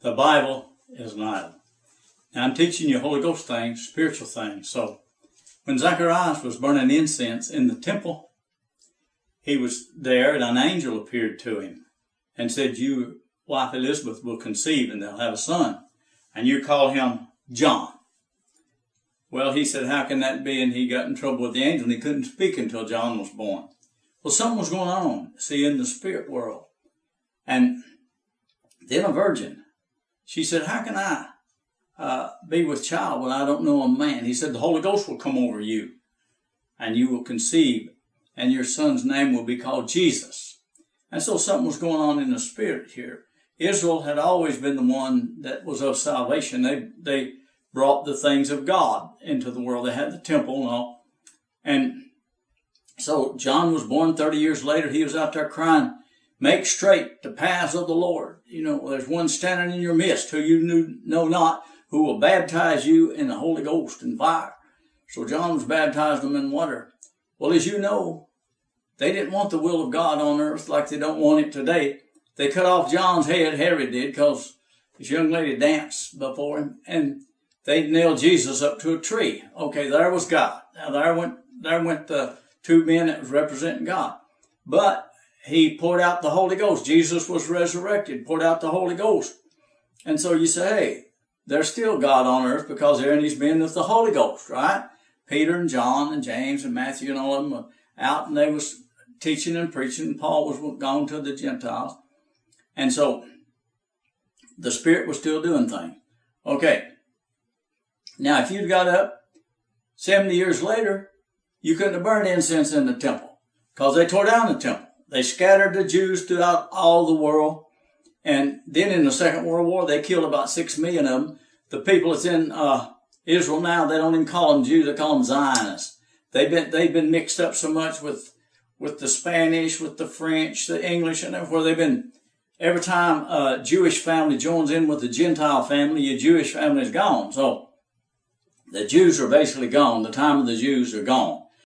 the Bible is an idol. Now I'm teaching you Holy Ghost things, spiritual things. So when Zacharias was burning incense in the temple, he was there and an angel appeared to him and said, your wife Elizabeth will conceive and they'll have a son. And you call him John. Well, he said, how can that be? And he got in trouble with the angel and he couldn't speak until John was born. Well, something was going on, see, in the spirit world. And then a virgin, she said, how can I be with child when I don't know a man? He said, the Holy Ghost will come over you and you will conceive and your son's name will be called Jesus. And so something was going on in the spirit here. Israel had always been the one that was of salvation. They brought the things of God into the world. They had the temple and all. And so John was born 30 years later. He was out there crying, make straight the paths of the Lord. You know, there's one standing in your midst who you know not, who will baptize you in the Holy Ghost and fire. So John was baptized them in water. Well, as you know, they didn't want the will of God on earth like they don't want it today. They cut off John's head, Herod did, because this young lady danced before him, and they nailed Jesus up to a tree. Okay, there was God. Now there went the two men that was representing God. But he poured out the Holy Ghost. Jesus was resurrected, poured out the Holy Ghost. And so you say, hey, there's still God on earth because there are these men with the Holy Ghost, right? Peter and John and James and Matthew and all of them were out and they was teaching and preaching. Paul was gone to the Gentiles. And so the Spirit was still doing things. Okay. Now, if you'd got up 70 years later, you couldn't have burned incense in the temple because they tore down the temple. They scattered the Jews throughout all the world. And then in the Second World War, they killed about 6 million of them. The people that's in Israel now, they don't even call them Jews, they call them Zionists. They've been mixed up so much with the Spanish, with the French, the English, and everywhere they've been. Every time a Jewish family joins in with the Gentile family, your Jewish family is gone. So the Jews are basically gone. The time of the Jews are gone.